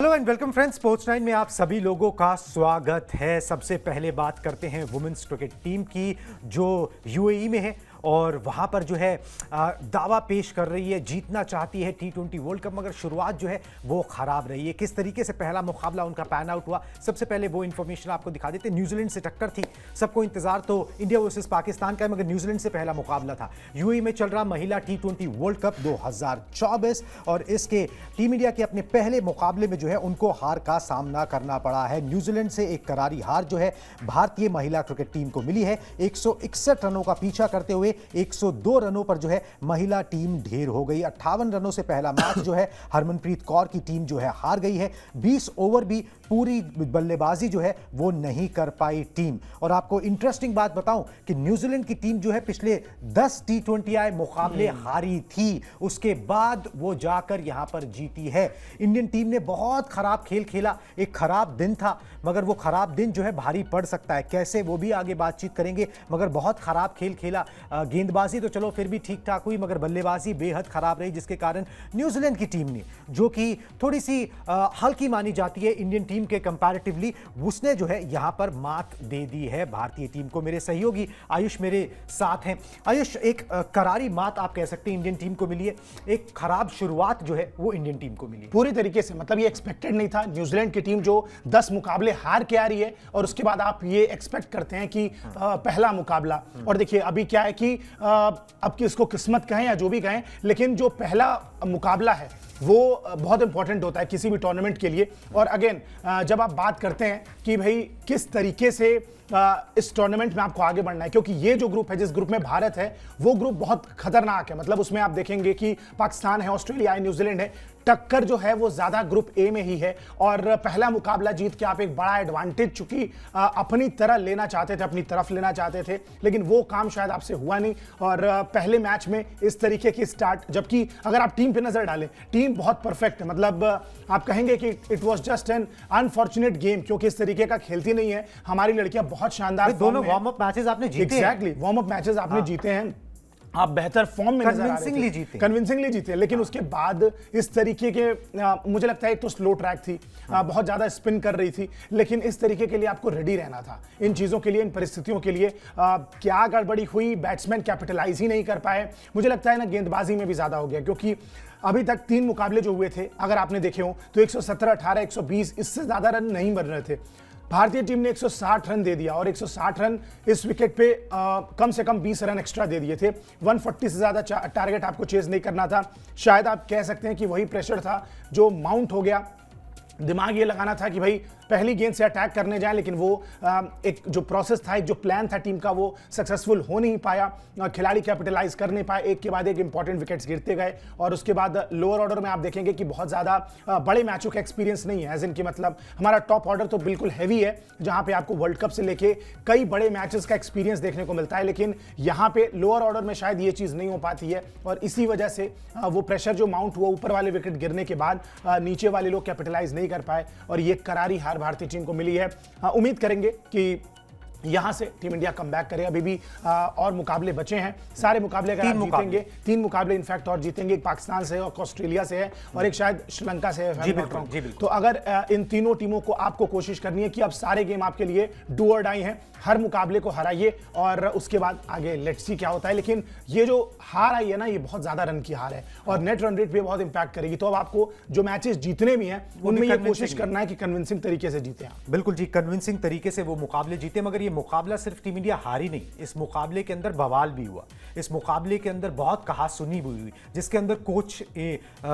Hello and welcome friends, sports 9 में आप सभी लोगों का स्वागत है। सबसे पहले बात करते हैं वुमेन्स क्रिकेट टीम की जो यूएई में है और वहां पर जो है दावा पेश कर रही है, जीतना चाहती है T20 वर्ल्ड कप, मगर शुरुआत जो है वो खराब रही है। किस तरीके से पहला मुकाबला उनका पैन आउट हुआ, सबसे पहले वो इंफॉर्मेशन आपको दिखा देते हैं। न्यूजीलैंड से टक्कर थी, सबको इंतजार तो इंडिया वर्सेस पाकिस्तान का है, मगर न्यूजीलैंड से पहला मुकाबला था। यूएई में चल रहा महिला T20 वर्ल्ड कप 2024 और इसके टीम इंडिया के अपने पहले मुकाबले में जो है उनको हार का सामना करना पड़ा है। न्यूजीलैंड से एक करारी हार जो है भारतीय महिला क्रिकेट टीम को मिली है। 161 रनों का पीछा करते हुए 102 रनों पर जो है महिला टीम ढेर हो गई। 58 रनों से पहला मैच जो है हरमनप्रीत कौर की टीम जो है हार गई है। 20 ओवर भी पूरी बल्लेबाजी जो है वो नहीं कर पाई टीम। और आपको इंटरेस्टिंग बात बताऊं कि न्यूजीलैंड की टीम जो है पिछले 10 T20I मुकाबले हारी थी, उसके बाद वो जाकर यहां पर जीती है। इंडियन टीम ने बहुत खराब खेल खेला, एक खराब दिन था, मगर वो खराब दिन जो है भारी पड़ सकता है। कैसे, वो भी आगे बातचीत करेंगे, मगर बहुत खराब खेल खेला। गेंदबाजी तो चलो फिर भी ठीक ठाक हुई, मगर बल्लेबाजी बेहद खराब रही, जिसके कारण न्यूजीलैंड की टीम ने, जो कि थोड़ी सी हल्की मानी जाती है इंडियन टीम के कंपैरेटिवली, उसने जो है यहां पर मात दे दी है भारतीय टीम को। मेरे सहयोगी आयुष मेरे साथ हैं। आयुष, एक करारी मात आप कह सकते हैं इंडियन टीम को मिली है, एक खराब शुरुआत जो है वो इंडियन टीम को मिली है। पूरी तरीके से, मतलब ये एक्सपेक्टेड नहीं था। न्यूजीलैंड की टीम जो 10 मुकाबले हार के आ रही है और उसके बाद आप ये एक्सपेक्ट करते हैं कि पहला मुकाबला, और देखिए अभी क्या है कि अब किसको किस्मत कहें या जो भी कहें, लेकिन जो पहला मुकाबला है वो बहुत इंपॉर्टेंट होता है किसी भी टूर्नामेंट के लिए। और अगेन जब आप बात करते हैं कि भाई किस तरीके से इस टूर्नामेंट में आपको आगे बढ़ना है, क्योंकि ये जो ग्रुप है, जिस ग्रुप में भारत है, वो ग्रुप बहुत खतरनाक है। मतलब उसमें आप देखेंगे कि पाकिस्तान है, ऑस्ट्रेलिया है, न्यूजीलैंड है, टक्कर जो है वो ज्यादा ग्रुप ए में ही है। और पहला मुकाबला जीत के आप एक बड़ा एडवांटेज चूंकि अपनी तरह लेना चाहते थे, अपनी तरफ लेना चाहते थे, लेकिन वो काम शायद आपसे हुआ नहीं। और पहले मैच में इस तरीके की स्टार्ट, जबकि अगर आप टीम पे नजर डालें, टीम बहुत परफेक्ट है। मतलब आप कहेंगे कि it was just an unfortunate game, क्योंकि इस तरीके का खेलती नहीं है हमारी लड़कियां। बहुत शानदार दोनों वार्म अप मैचेस आपने जीते हैं। एग्जैक्टली, वार्म अप मैचेस आपने जीते हैं, आप बेहतर फॉर्म में नजर आ रहे थे, कन्विंसिंगली जीते। लेकिन उसके बाद इस तरीके के मुझे लगता है एक तो स्लो ट्रैक थी, बहुत ज्यादा स्पिन कर रही थी, लेकिन इस तरीके के लिए आपको रेडी रहना था इन चीजों के लिए, इन परिस्थितियों के लिए। क्या गड़बड़ी हुई, बैट्समैन कैपिटलाइज ही नहीं कर पाए। मुझे लगता है ना गेंदबाजी में भी ज्यादा हो गया, क्योंकि अभी तक 3 मुकाबले जो हुए थे, अगर आपने देखे हो तो 117, 18, 120, इससे ज्यादा रन नहीं बन रहे थे। भारतीय टीम ने 160 रन दे दिया, और 160 रन इस विकेट पे कम से कम 20 रन एक्स्ट्रा दे दिए थे। 140 से ज्यादा टारगेट आपको चेज नहीं करना था। शायद आप कह सकते हैं कि वही प्रेशर था जो माउंट हो गया। दिमाग ये लगाना था कि भाई पहली गेंद से अटैक करने जाए, लेकिन वो एक जो प्रोसेस था, एक जो प्लान था टीम का, वो सक्सेसफुल हो नहीं पाया। खिलाड़ी कैपिटलाइज कर नहीं पाए, एक के बाद एक इंपॉर्टेंट विकेट्स गिरते गए। और उसके बाद लोअर ऑर्डर में आप देखेंगे कि बहुत ज़्यादा बड़े मैचों का एक्सपीरियंस नहीं है। एज इन की मतलब हमारा टॉप ऑर्डर तो बिल्कुल हैवी है, जहाँ पे आपको वर्ल्ड कप से लेके कई बड़े मैचेस का एक्सपीरियंस देखने को मिलता है, लेकिन यहाँ पे लोअर ऑर्डर में शायद ये चीज़ नहीं हो पाती है। और इसी वजह से वो प्रेशर जो माउंट हुआ ऊपर वाले विकेट गिरने के बाद, नीचे वाले लोग कैपिटलाइज नहीं कर पाए, और ये करारी हार भारतीय टीम को मिली है। उम्मीद करेंगे कि यहां से टीम इंडिया कमबैक करे। अभी भी और मुकाबले बचे हैं, सारे मुकाबले अगर आप जीतेंगे, 3 मुकाबले इनफैक्ट और जीतेंगे, एक पाकिस्तान से है, और ऑस्ट्रेलिया से है, और एक शायद श्रीलंका से है। तो अगर इन तीनों टीमों को आपको कोशिश करनी है कि अब सारे गेम आपके लिए डू और डाई हैं, हर मुकाबले को हराइए, और उसके बाद आगे लेट्स सी क्या होता है। लेकिन ये जो हार आई है ना, ये बहुत ज्यादा रन की हार है, और नेट रन रेट पे बहुत इंपैक्ट करेगी। तो अब आपको जो मैचेस जीतने भी हैं, उनमें ये कोशिश करना है कि कन्विंसिंग तरीके से जीते। बिल्कुल जी, कन्विंसिंग तरीके से वो मुकाबले जीते। मगर ये मुकाबला सिर्फ टीम इंडिया हारी नहीं, इस मुकाबले के अंदर बवाल भी हुआ। इस मुकाबले के अंदर बहुत कहासुनी भी हुई, जिसके अंदर कोच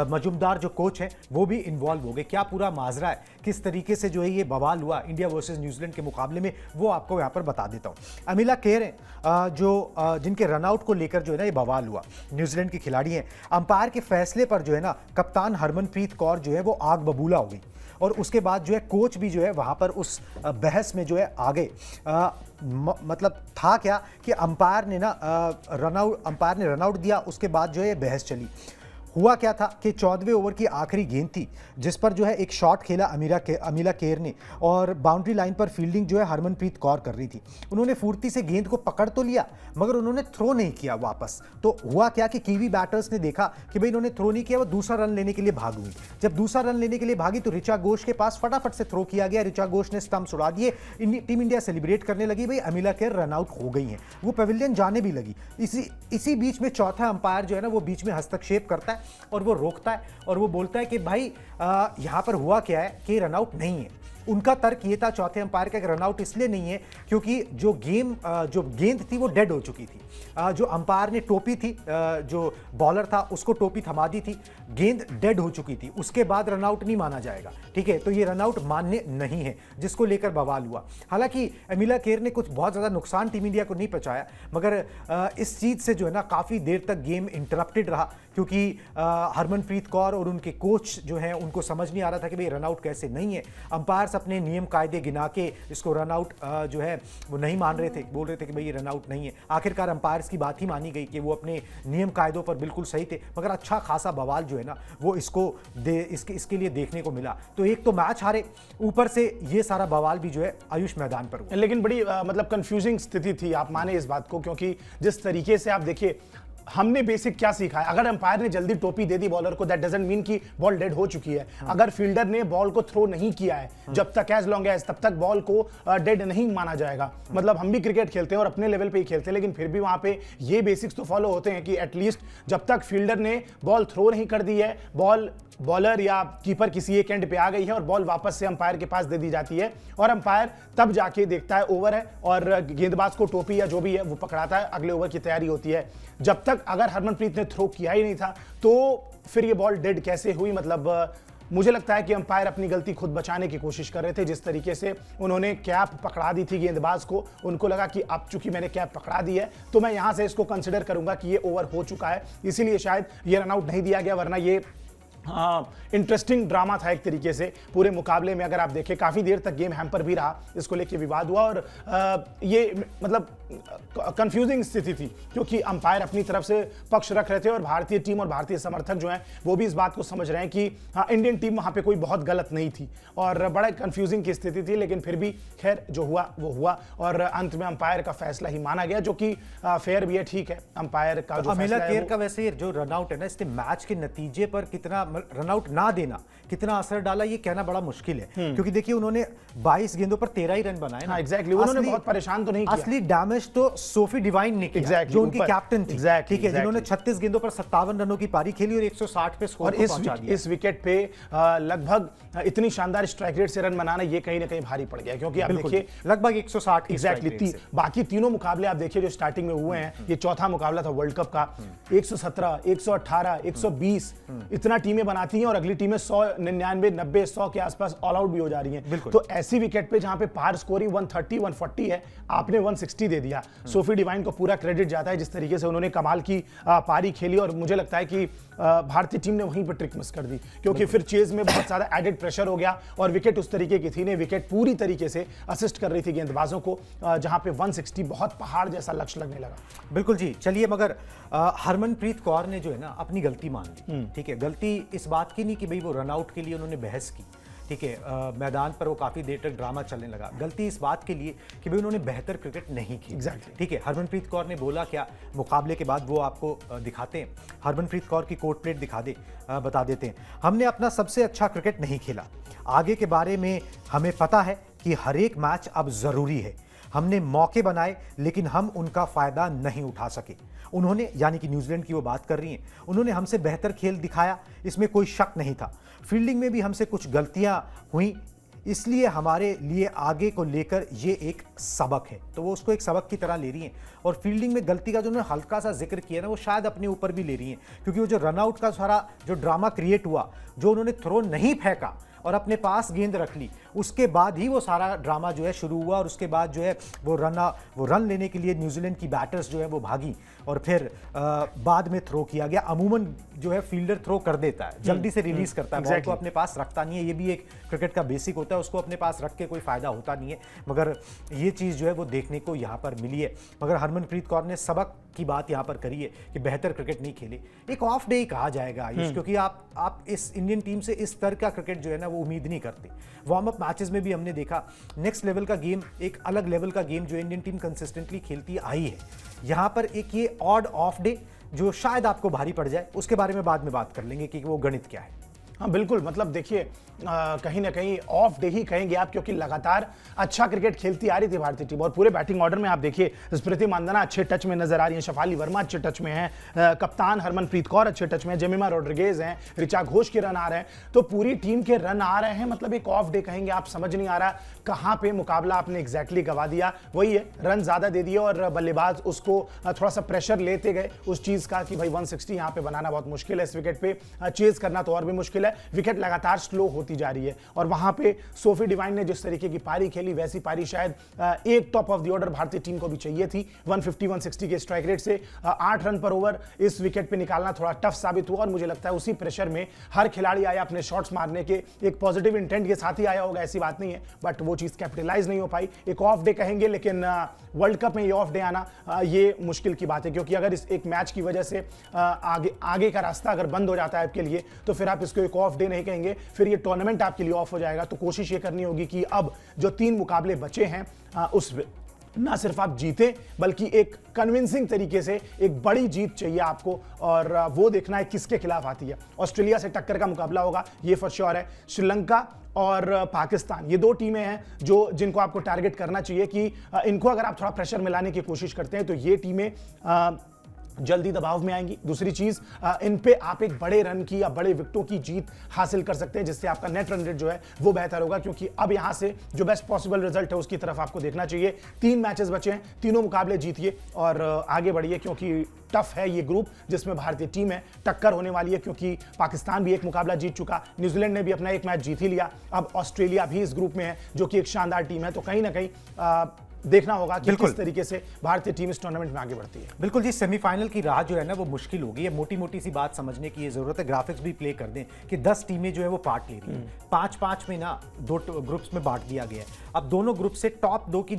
मजुमदार जो कोच है वो भी इन्वॉल्व हो गए। क्या पूरा माजरा है, किस तरीके से जो है ये बवाल हुआ इंडिया वर्सेस न्यूजीलैंड के मुकाबले में, वो आपको यहाँ पर बता देता हूँ। अमिला केर हैं जो जिनके रनआउट को लेकर जो है ना ये बवाल हुआ, न्यूजीलैंड की खिलाड़ी हैं। अंपायर के फैसले पर जो है ना कप्तान हरमनप्रीत कौर जो है वो आग बबूला हो गई, और उसके बाद जो है कोच भी जो है वहां पर उस बहस में जो है आ गए। मतलब था क्या कि अंपायर ने रनआउट दिया, उसके बाद जो है बहस चली। हुआ क्या था कि 14वें ओवर की आखिरी गेंद थी जिस पर जो है एक शॉट खेला अमीला केर ने, और बाउंड्री लाइन पर फील्डिंग जो है हरमनप्रीत कौर कर रही थी। उन्होंने फुर्ती से गेंद को पकड़ तो लिया मगर उन्होंने थ्रो नहीं किया वापस। तो हुआ क्या कि कीवी बैटर्स ने देखा कि भाई इन्होंने थ्रो नहीं किया, वो दूसरा रन लेने के लिए भाग हुई। जब दूसरा रन लेने के लिए भागी तो ऋचा घोष के पास फटाफट से थ्रो किया गया, ऋचा घोष ने स्टंप्स उड़ा दिए। टीम इंडिया सेलिब्रेट करने लगी, भाई अमीला केर रन आउट हो गई हैं, वो पेविलियन जाने भी लगी। इसी बीच में चौथा अंपायर जो है ना वो बीच में हस्तक्षेप करता है और वो रोकता है और वो बोलता है कि भाई यहां पर हुआ क्या है कि रन आउट नहीं है। उनका तर्क ये था चौथे अंपायर का कि रन आउट इसलिए नहीं है क्योंकि जो गेंद थी वो डेड हो चुकी थी। जो अंपायर ने टोपी थी, जो बॉलर था उसको टोपी थमा दी थी, गेंद डेड हो चुकी थी, उसके बाद रन आउट नहीं माना जाएगा। ठीक है, तो ये रन आउट मान्य नहीं है, जिसको लेकर बवाल हुआ। हालांकि अमीला केर ने कुछ बहुत ज़्यादा नुकसान टीम इंडिया को नहीं पहुंचाया, मगर इस चीज़ से जो है ना काफ़ी देर तक गेम इंटरप्टेड रहा क्योंकि हरमनप्रीत कौर और उनके कोच जो हैं उनको समझ नहीं आ रहा था कि भाई रन आउट कैसे नहीं है। अंपायर्स अपने नियम कायदे गिना के इसको रन आउट जो है वो नहीं मान रहे थे, बोल रहे थे कि भाई ये रन आउट नहीं है। आखिरकार अंपायर्स की बात ही मानी गई कि वो अपने नियम कायदों पर बिल्कुल सही थे, मगर अच्छा खासा बवाल जो है ना वो इसके लिए देखने को मिला। तो एक तो मैच हारे, ऊपर से ये सारा बवाल भी जो है आयुष मैदान पर हुआ। लेकिन बड़ी मतलब कंफ्यूजिंग स्थिति थी, आप माने इस बात को, क्योंकि जिस तरीके से आप देखिए हमने बेसिक क्या सीखा है, अगर अंपायर ने जल्दी टोपी दे दी बॉलर को, दैट डजंट मीन कि बॉल डेड हो चुकी है। अगर फील्डर ने बॉल को थ्रो नहीं किया है जब तक एज लॉन्ग एज, तब तक बॉल को डेड नहीं माना जाएगा। मतलब हम भी क्रिकेट खेलते हैं और अपने लेवल पे ही खेलते हैं, लेकिन फिर भी वहां पे ये बेसिक्स तो फॉलो होते हैं कि एटलीस्ट जब तक फील्डर ने बॉल थ्रो नहीं कर दी है, बॉलर या कीपर किसी एक एंड पे आ गई है और बॉल वापस से अंपायर के पास दे दी जाती है और अंपायर तब जाके देखता है ओवर है और गेंदबाज को टोपी या जो भी है वो पकड़ाता है, अगले ओवर की तैयारी होती है। जब तक अगर हरमनप्रीत ने थ्रो किया ही नहीं था तो फिर ये बॉल डेड कैसे हुई? मतलब मुझे लगता है कि अंपायर अपनी गलती खुद बचाने की कोशिश कर रहे थे। जिस तरीके से उन्होंने कैप पकड़ा दी थी गेंदबाज को, उनको लगा कि अब चूंकि मैंने कैप पकड़ा दी है तो मैं यहां से इसको कंसिडर करूंगा कि ये ओवर हो चुका है, इसीलिए शायद ये रन आउट नहीं दिया गया। वरना ये इंटरेस्टिंग ड्रामा था एक तरीके से पूरे मुकाबले में। अगर आप देखें काफी देर तक गेम हैम्पर भी रहा, इसको लेके विवाद हुआ और ये मतलब कंफ्यूजिंग स्थिति थी क्योंकि अंपायर अपनी तरफ से पक्ष रख रहे थे और भारतीय टीम और भारतीय समर्थक जो हैं वो भी इस बात को समझ रहे हैं कि हाँ इंडियन टीम वहां पे कोई बहुत गलत नहीं थी और बड़ा कंफ्यूजिंग की स्थिति थी। लेकिन फिर भी खैर जो हुआ वो हुआ और अंत में अंपायर का फैसला ही माना गया, जो कि फेयर भी है। ठीक है, अंपायर का जो अमीला केर का वैसे जो रनआउट है ना, इसने मैच के नतीजे पर कितना रनआउट ना देना कितना असर डाला ये कहना बड़ा मुश्किल है क्योंकि देखिए उन्होंने 22 गेंदों पर 13 ही रन बनाए ना। एग्जैक्टली, उन्होंने बहुत परेशान तो नहीं किया। असली डैमेज तो सोफी डिवाइन ने किया, जो उनकी कैप्टन थी, ठीक है, जिन्होंने 36 गेंदों पर 57 रनों की पारी खेली और 160 पे स्कोर पहुंचा दिया। इस विकेट पे लगभग इतनी शानदार स्ट्राइक रेट से रन बनाना ये कहीं ना कहीं भारी पड़ गया क्योंकि आप देखिए लगभग 160 एग्जैक्टली। बाकी तीनों मुकाबले आप देखिए जो स्टार्टिंग में हुए हैं, ये चौथा मुकाबला था वर्ल्ड कप का, 117, 118, 120 इतना टीमें बनाती हैं और अगली टीमें 100, 99, 90, 100 के आसपास ऑल आउट भी हो जा रही हैं। तो ऐसी विकेट पे जहां पे पार स्कोरिंग 130, 140 है, आपने 160 दे दिया। सोफी डिवाइन को पूरा क्रेडिट जाता है जिस तरीके से उन्होंने कमाल की पारी खेली और मुझे लगता है कि भारतीय टीम ने वहीं पर ट्रिक मिस कर दी क्योंकि फिर चेज में बहुत ज्यादा एडेड प्रेशर हो गया और विकेट उस तरीके की थी नहीं। विकेट पूरी तरीके से असिस्ट कर रही थी गेंदबाजों को, जहां पे 160 बहुत पहाड़ जैसा लक्ष्य लगने लगा। बिल्कुल जी, चलिए, मगर हरमनप्रीत कौर ने जो है ना अपनी गलती मान ली। ठीक है, गलती इस बात की नहीं कि भाई वो रनआउट के लिए उन्होंने बहस की, ठीक है, मैदान पर वो काफ़ी देर तक ड्रामा चलने लगा। गलती इस बात के लिए कि भाई उन्होंने बेहतर क्रिकेट नहीं की। एग्जैक्टली, ठीक है। हरमनप्रीत कौर ने बोला क्या मुकाबले के बाद वो आपको दिखाते हैं। हरमनप्रीत कौर की कोट प्लेट बता देते हैं। हमने अपना सबसे अच्छा क्रिकेट नहीं खेला, आगे के बारे में हमें पता है कि हर एक मैच अब ज़रूरी है। हमने मौके बनाए लेकिन हम उनका फ़ायदा नहीं उठा सके। उन्होंने, यानी कि न्यूजीलैंड की वो बात कर रही हैं, उन्होंने हमसे बेहतर खेल दिखाया, इसमें कोई शक नहीं था। फील्डिंग में भी हमसे कुछ गलतियां हुई, इसलिए हमारे लिए आगे को लेकर ये एक सबक है। तो वो उसको एक सबक की तरह ले रही हैं और फील्डिंग में गलती का जो उन्होंने हल्का सा जिक्र किया ना वो शायद अपने ऊपर भी ले रही हैं क्योंकि वो जो रनआउट का सारा जो ड्रामा क्रिएट हुआ, जो उन्होंने थ्रो नहीं फेंका और अपने पास गेंद रख ली, उसके बाद ही वो सारा ड्रामा जो है शुरू हुआ और उसके बाद जो है वो रन लेने के लिए न्यूजीलैंड की बैटर्स जो है वो भागी और फिर बाद में थ्रो किया गया। अमूमन जो है फील्डर थ्रो कर देता है, जल्दी से रिलीज करता है, बॉल को अपने पास रखता नहीं है। ये भी एक क्रिकेट का बेसिक होता है, उसको अपने पास रख के कोई फायदा होता नहीं है, मगर ये चीज़ जो है वो देखने को यहाँ पर मिली है। मगर हरमनप्रीत कौर ने सबक की बात यहाँ पर करी है कि बेहतर क्रिकेट नहीं खेले, एक ऑफ डे ही कहा जाएगा आयुष, क्योंकि आप इस इंडियन टीम से इस स्तर का क्रिकेट जो है ना वो उम्मीद नहीं करते। वार्म अप मैचेस में भी हमने देखा नेक्स्ट लेवल का गेम, एक अलग लेवल का गेम जो इंडियन टीम कंसिस्टेंटली खेलती आई है। यहाँ पर एक ये ऑड ऑफ डे जो शायद आपको भारी पड़ जाए, उसके बारे में बाद में बात कर लेंगे कि वो गणित क्या है। हाँ बिल्कुल, मतलब देखिए कहीं ना कहीं ऑफ डे ही कहेंगे आप, क्योंकि लगातार अच्छा क्रिकेट खेलती आ रही थी भारतीय टीम। और पूरे बैटिंग ऑर्डर में आप देखिए स्मृति मानधना अच्छे टच में नजर आ रही है, शेफाली वर्मा अच्छे टच में है, कप्तान हरमनप्रीत कौर अच्छे टच में है, जेमिमा रोड्रिगेज हैं, ऋचा घोष के रन आ रहे हैं, तो पूरी टीम के रन आ रहे हैं। मतलब एक ऑफ डे कहेंगे आप, समझ नहीं आ रहा कहाँ पे मुकाबला आपने एग्जैक्टली गवा दिया। वही है, रन ज्यादा दे दिए और बल्लेबाज उसको थोड़ा सा प्रेशर लेते गए उस चीज का कि भाई 160 यहाँ पे बनाना बहुत मुश्किल है, इस विकेट पे चेज करना तो और भी मुश्किल है। विकेट लगातार स्लो होती जा रही है और वहां पे सोफी डिवाइन ने जिस तरीके की पारी खेली, वैसी पारी शायद एक टॉप ऑफ द ऑर्डर भारतीय टीम को भी चाहिए थी। 150-160 के स्ट्राइक रेट से 8 रन पर ओवर इस विकेट पे निकालना थोड़ा टफ साबित हुआ और मुझे लगता है उसी प्रेशर में हर खिलाड़ी आया अपने शॉट्स मारने के एक पॉजिटिव इंटेंट के साथ ही आया होगा, ऐसी बात नहीं है, बट वो चीज कैपिटलाइज नहीं हो पाई। एक ऑफ डे कहेंगे, लेकिन वर्ल्ड कप में ये ऑफ डे आना ये मुश्किल की बात है, क्योंकि अगर इस एक मैच की वजह से आगे का रास्ता अगर बंद हो जाता है आपके लिए तो फिर आप इसको एक ऑफ डे नहीं कहेंगे, फिर ये टूर्नामेंट आपके लिए ऑफ हो जाएगा। तो कोशिश ये करनी होगी कि अब जो 3 मुकाबले बचे हैं उस ना सिर्फ आप जीते बल्कि एक कन्विंसिंग तरीके से एक बड़ी जीत चाहिए आपको, और वो देखना है किसके खिलाफ आती है। ऑस्ट्रेलिया से टक्कर का मुकाबला होगा, ये फॉर श्योर है। श्रीलंका और पाकिस्तान, ये 2 टीमें हैं जिनको आपको टारगेट करना चाहिए कि इनको अगर आप थोड़ा प्रेशर मिलाने की कोशिश करते हैं तो ये टीमें जल्दी दबाव में आएंगी। दूसरी चीज, इन पे आप एक बड़े रन की या बड़े विकेटों की जीत हासिल कर सकते हैं, जिससे आपका नेट रन रेट जो है वो बेहतर होगा, क्योंकि अब यहां से जो बेस्ट पॉसिबल रिजल्ट है उसकी तरफ आपको देखना चाहिए। 3 मैचेस बचे हैं, तीनों मुकाबले जीतिए और आगे बढ़िए, क्योंकि टफ है ये ग्रुप जिसमें भारतीय टीम है, टक्कर होने वाली है, क्योंकि पाकिस्तान भी एक मुकाबला जीत चुका, न्यूजीलैंड ने भी अपना एक मैच जीत ही लिया, अब ऑस्ट्रेलिया भी इस ग्रुप में है जो कि एक शानदार टीम है। तो कहीं ना कहीं देखना होगा कि किस तरीके से भारतीय टीम इस टूर्नामेंट में आगे बढ़ती है। बिल्कुल जी, सेमीफाइनल की राह जो है ना वो मुश्किल होगी। मोटी मोटी सी बात समझने की जरूरत है, ग्राफिक्स भी प्ले कर दें कि 10 टीमें जो है वो पार्ट ले रही हैं, 5-5 में ना 2 ग्रुप्स में बांट दिया गया है। अब दोनों ग्रुप से टॉप 2 की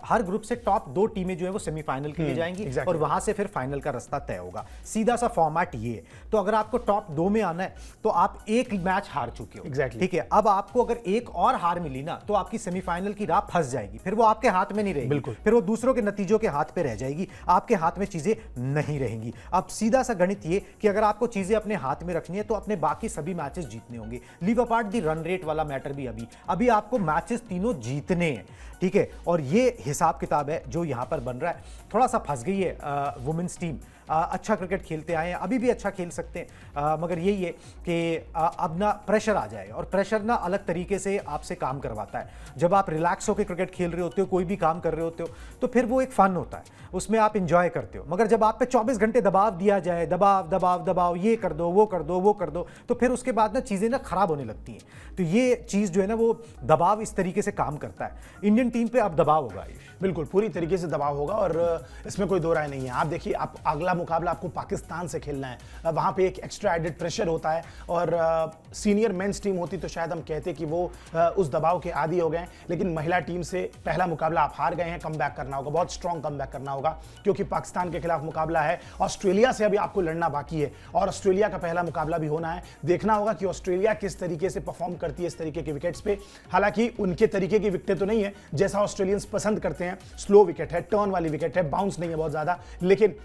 हर ग्रुप से टॉप 2 टीमें जो है वो सेमीफाइनल के लिए जाएंगी और वहां से फिर फाइनल का रास्ता तय होगा। सीधा सा फॉर्मेट ये है। तो अगर आपको टॉप 2 में आना है तो आप एक मैच हार चुके हो, ठीक है। अब आपको अगर एक और हार मिली ना तो आपकी सेमीफाइनल की राह फंस जाएगी, फिर वो आपके हाथ में नहीं रहेगी, फिर वो दूसरों के नतीजों के हाथ पे रह जाएगी, आपके हाथ में चीजें नहीं रहेंगी। अब सीधा सा गणित ये कि अगर आपको चीजें अपने हाथ में रखनी है तो अपने बाकी सभी मैचेस जीतने होंगे। लीव अपार्ट दी रन रेट वाला मैटर भी अभी आपको मैचेस तीनों जीतने हैं, ठीक है। और ये हिसाब किताब है जो यहां पर बन रहा है। थोड़ा सा फंस गई है वुमेन्स टीम, अच्छा क्रिकेट खेलते आए हैं, अभी भी अच्छा खेल सकते हैं, मगर यही है कि अब ना प्रेशर आ जाएगा और प्रेशर ना अलग तरीके से आपसे काम करवाता है। जब आप रिलैक्स होकर क्रिकेट खेल रहे होते हो, कोई भी काम कर रहे होते हो, तो फिर वो एक फन होता है, उसमें आप इंजॉय करते हो। मगर जब आप पे 24 घंटे दबाव दिया जाए, दबाव दबाव दबाव, ये कर दो वो कर दो वो कर दो, तो फिर उसके बाद ना चीज़ें ना खराब होने लगती हैं। तो ये चीज़ जो है ना वो दबाव इस तरीके से काम करता है। इंडियन टीम पे अब दबाव होगा, बिल्कुल पूरी तरीके से दबाव होगा और इसमें कोई दो राय नहीं है। आप देखिए, आप अगला मुकाबला आपको पाकिस्तान से खेलना है, वहां पे एक एक्स्ट्रा एडेड प्रेशर होता है और सीनियर मेंस टीम होती तो शायद हम कहते कि वो उस दबाव के आदी हो गए, लेकिन महिला टीम से पहला मुकाबला आप हार गए हैं, कमबैक करना होगा, बहुत स्ट्रॉन्ग कमबैक करना होगा, क्योंकि पाकिस्तान के खिलाफ मुकाबला है। ऑस्ट्रेलिया से अभी आपको लड़ना बाकी है और ऑस्ट्रेलिया का पहला मुकाबला भी होना है। देखना होगा कि ऑस्ट्रेलिया किस तरीके से परफॉर्म करती है इस तरीके के विकेट्स पे। हालांकि उनके तरीके की विकेटें तो नहीं है जैसा ऑस्ट्रेलियंस पसंद करते हैं, स्लो विकेट है, टर्न वाली विकेट है, बाउंस नहीं है बहुत ज्यादा, लेकिन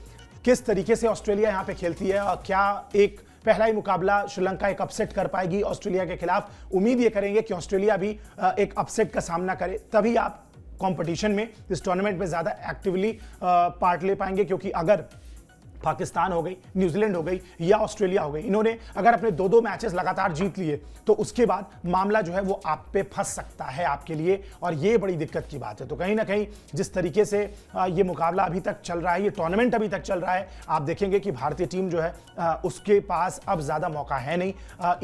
किस तरीके से ऑस्ट्रेलिया यहां पे खेलती है और क्या एक पहला ही मुकाबला श्रीलंका एक अपसेट कर पाएगी ऑस्ट्रेलिया के खिलाफ। उम्मीद ये करेंगे कि ऑस्ट्रेलिया भी एक अपसेट का सामना करे, तभी आप कंपटीशन में, इस टूर्नामेंट में ज्यादा एक्टिवली पार्ट ले पाएंगे। क्योंकि अगर पाकिस्तान हो गई, न्यूजीलैंड हो गई या ऑस्ट्रेलिया हो गई, इन्होंने अगर अपने 2-2 मैचेस लगातार जीत लिए तो उसके बाद मामला जो है वो आप पे फंस सकता है आपके लिए, और ये बड़ी दिक्कत की बात है। तो कहीं ना कहीं जिस तरीके से ये मुकाबला अभी तक चल रहा है, ये टूर्नामेंट अभी तक चल रहा है, आप देखेंगे कि भारतीय टीम जो है उसके पास अब ज्यादा मौका है नहीं।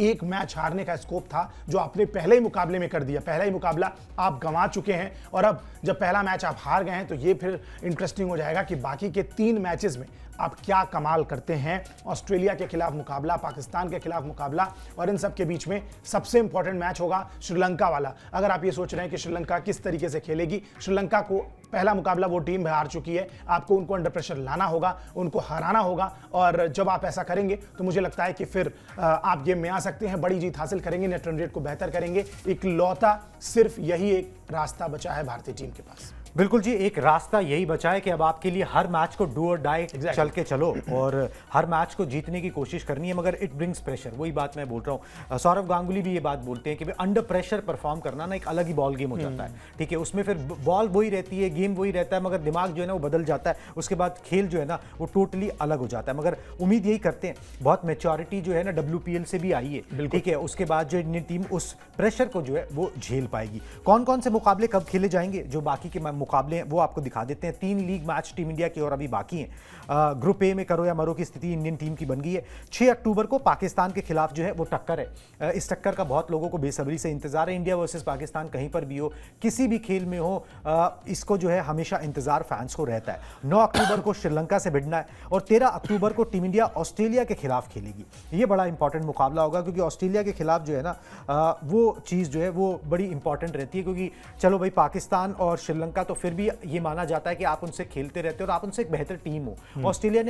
एक मैच हारने का स्कोप था जो आपने पहले ही मुकाबले में कर दिया, पहला ही मुकाबला आप गंवा चुके हैं और अब जब पहला मैच आप हार गए हैं तो ये फिर इंटरेस्टिंग हो जाएगा कि बाकी के 3 मैचेस में आप क्या कमाल करते हैं। ऑस्ट्रेलिया के खिलाफ मुकाबला, पाकिस्तान के खिलाफ मुकाबला, और इन सब के बीच में सबसे इंपॉर्टेंट मैच होगा श्रीलंका वाला। अगर आप ये सोच रहे हैं कि श्रीलंका किस तरीके से खेलेगी, श्रीलंका को पहला मुकाबला वो टीम हार चुकी है, आपको उनको अंडर प्रेशर लाना होगा, उनको हराना होगा, और जब आप ऐसा करेंगे तो मुझे लगता है कि फिर आप गेम में आ सकते हैं, बड़ी जीत हासिल करेंगे, नेट रन रेट को बेहतर करेंगे। इकलौता सिर्फ यही एक रास्ता बचा है भारतीय टीम के पास। बिल्कुल जी, एक रास्ता यही बचा है कि अब आपके लिए हर मैच को डू और डाई चल के चलो और हर मैच को जीतने की कोशिश करनी है, मगर इट ब्रिंग्स प्रेशर। वही बात मैं बोल रहा हूँ, सौरव गांगुली भी ये बात बोलते हैं कि अंडर प्रेशर परफॉर्म करना ना एक अलग ही बॉल गेम हो जाता है। ठीक है, उसमें फिर बॉल वही रहती है, गेम वही रहता है, मगर दिमाग जो है ना वो बदल जाता है, उसके बाद खेल जो है ना वो टोटली अलग हो जाता है। मगर उम्मीद यही करते हैं, बहुत मेच्योरिटी जो है ना WPL से भी आई है, ठीक है, उसके बाद जो इंडियन टीम उस प्रेशर को जो है वो झेल पाएगी। कौन कौन से मुकाबले कब खेले जाएंगे, जो बाकी के मुकाबले हैं वो आपको दिखा देते हैं। 3 लीग मैच टीम इंडिया की और अभी बाकी हैं। ग्रुप ए में करो या मरो की स्थिति इंडियन टीम की बन गई है। 6 अक्टूबर को पाकिस्तान के खिलाफ जो है वो टक्कर है। इस टक्कर का बहुत लोगों को बेसब्री से इंतजार है। इंडिया वर्सेस पाकिस्तान कहीं पर भी हो, किसी भी खेल में हो, इसको जो है हमेशा इंतजार फैंस को रहता है। 9 अक्टूबर को श्रीलंका से भिड़ना है और 13 अक्टूबर को टीम इंडिया ऑस्ट्रेलिया के खिलाफ खेलेगी। ये बड़ा इंपॉर्टेंट मुकाबला होगा क्योंकि ऑस्ट्रेलिया के खिलाफ जो है ना वो चीज़ जो है वो बड़ी इंपॉर्टेंट रहती है, क्योंकि चलो भाई पाकिस्तान और श्रीलंका तो फिर भी ये माना जाता है कि आप उनसे खेलते रहते हो और आप उनसे एक बेहतर टीम हो। ऑस्ट्रेलिया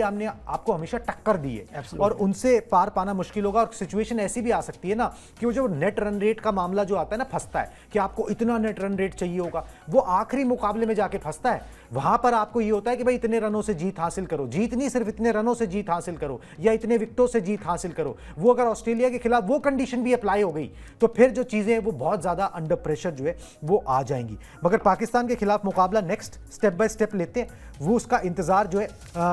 ने आपको हमेशा टक्कर दी है और उनसे पार पाना मुश्किल होगा। और सिचुएशन ऐसी भी आ सकती है ना कि वो जो नेट रन रेट का मामला जो आता है ना, फंसता है कि आपको इतना नेट रन रेट चाहिए होगा, वो आखिरी मुकाबले में जाके फंसता है। वहां पर आपको ये होता है कि भाई इतने रनों से जीत हासिल करो, जीत नहीं सिर्फ इतने रनों से जीत हासिल करो या इतने विकेटों से जीत हासिल करो। वो अगर ऑस्ट्रेलिया के खिलाफ वो कंडीशन भी अप्लाई हो गई तो फिर जो चीजें वो बहुत ज्यादा अंडर प्रेशर जो है वो आ जाएंगी। मगर पाकिस्तान के खिलाफ मुकाबला नेक्स्ट स्टेप बाय स्टेप लेते हैं, वो उसका इंतजार जो है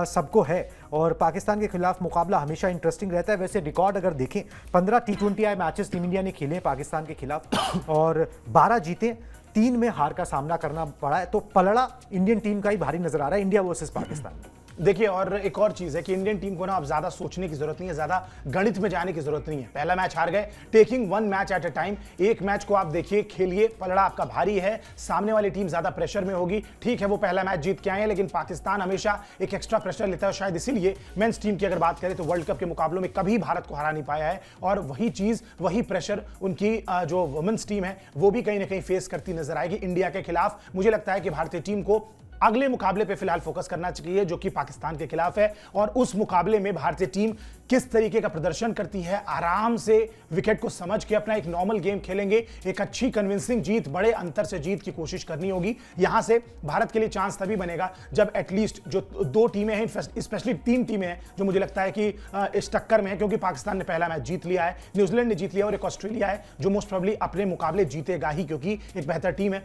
सबको है और पाकिस्तान के खिलाफ मुकाबला हमेशा इंटरेस्टिंग रहता है। वैसे रिकॉर्ड अगर देखें, 15 T20I मैचेस टीम इंडिया ने खेले हैं पाकिस्तान के खिलाफ और 12 जीते, 3 में हार का सामना करना पड़ा है। तो पलड़ा इंडियन टीम का ही भारी नजर आ रहा है इंडिया वर्सेस पाकिस्तान। देखिए, और एक और चीज है कि इंडियन टीम को ना अब ज्यादा सोचने की जरूरत नहीं है, ज्यादा गणित में जाने की जरूरत नहीं है। पहला मैच हार गए, taking 1 match at a time. एक मैच को आप देखिए, खेलिए, पलड़ा आपका भारी है, सामने वाली टीम ज्यादा प्रेशर में होगी। ठीक है, वो पहला मैच जीत के आए हैं, लेकिन पाकिस्तान हमेशा एक एक्स्ट्रा प्रेशर लेता है। शायद इसीलिए मेंस टीम की अगर बात करें तो वर्ल्ड कप के मुकाबलों में कभी भारत को हरा नहीं पाया है। और वही चीज, वही प्रेशर उनकी जो वुमेन्स टीम है वो भी कहीं ना कहीं फेस करती नजर आएगी इंडिया के खिलाफ। मुझे लगता है कि भारतीय टीम को अगले मुकाबले पे फिलहाल फोकस करना चाहिए जो कि पाकिस्तान के खिलाफ है, और उस मुकाबले में भारतीय टीम किस तरीके का प्रदर्शन करती है, आराम से विकेट को समझ के अपना एक नॉर्मल गेम खेलेंगे, एक अच्छी कन्विंसिंग जीत, बड़े अंतर से जीत की कोशिश करनी होगी। यहां से भारत के लिए चांस तभी बनेगा जब एटलीस्ट जो 2 टीमें हैं, स्पेशली 3 टीमें हैं जो मुझे लगता है कि इस टक्कर में है, क्योंकि पाकिस्तान ने पहला मैच जीत लिया है, न्यूजीलैंड ने जीत लिया और एक ऑस्ट्रेलिया है जो मोस्ट प्रोबेबली अपने मुकाबले जीतेगा ही क्योंकि एक बेहतर टीम है।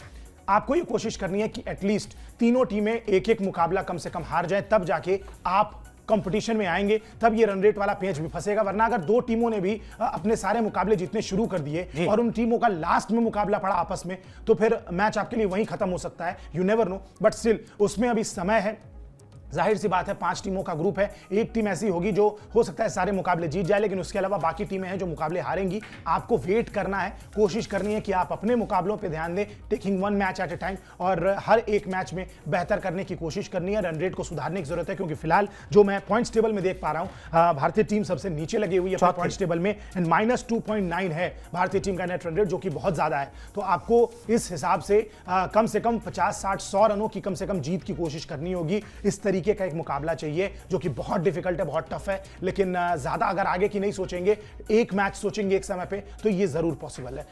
आपको ये कोशिश करनी है कि एटलीस्ट तीनों टीमें एक मुकाबला कम से कम हार जाए, तब जाके आप कंपटीशन में आएंगे, तब ये रन रेट वाला पेंच भी फंसेगा। वरना अगर 2 टीमों ने भी अपने सारे मुकाबले जीतने शुरू कर दिए और उन टीमों का लास्ट में मुकाबला पड़ा आपस में, तो फिर मैच आपके लिए वहीं खत्म हो सकता है। You never know, but still उसमें अभी समय है। जाहिर सी बात है 5 टीमों का ग्रुप है, एक टीम ऐसी होगी जो हो सकता है सारे मुकाबले जीत जाए, लेकिन उसके अलावा बाकी टीमें हैं जो मुकाबले हारेंगी। आपको वेट करना है, कोशिश करनी है कि आप अपने मुकाबलों पे ध्यान दें, taking 1 match at a time, और हर एक मैच में बेहतर करने की कोशिश करनी है। रन रेट को सुधारने की जरूरत है, क्योंकि फिलहाल जो मैं पॉइंट्स टेबल में देख पा रहा हूं, भारतीय टीम सबसे नीचे लगी हुई है पॉइंट्स टेबल में, एंड -2.9 है भारतीय टीम का नेट रन रेट, जो कि बहुत ज्यादा है। तो आपको इस हिसाब से कम 50, 60, 100 रनों की कम से कम जीत की कोशिश करनी होगी। इस तरीके का एक मुकाबला चाहिए जो कि बहुत डिफिकल्ट है, बहुत टफ है, लेकिन ज्यादा अगर आगे की नहीं सोचेंगे, एक मैच सोचेंगे एक समय पे, तो ये जरूर पॉसिबल है।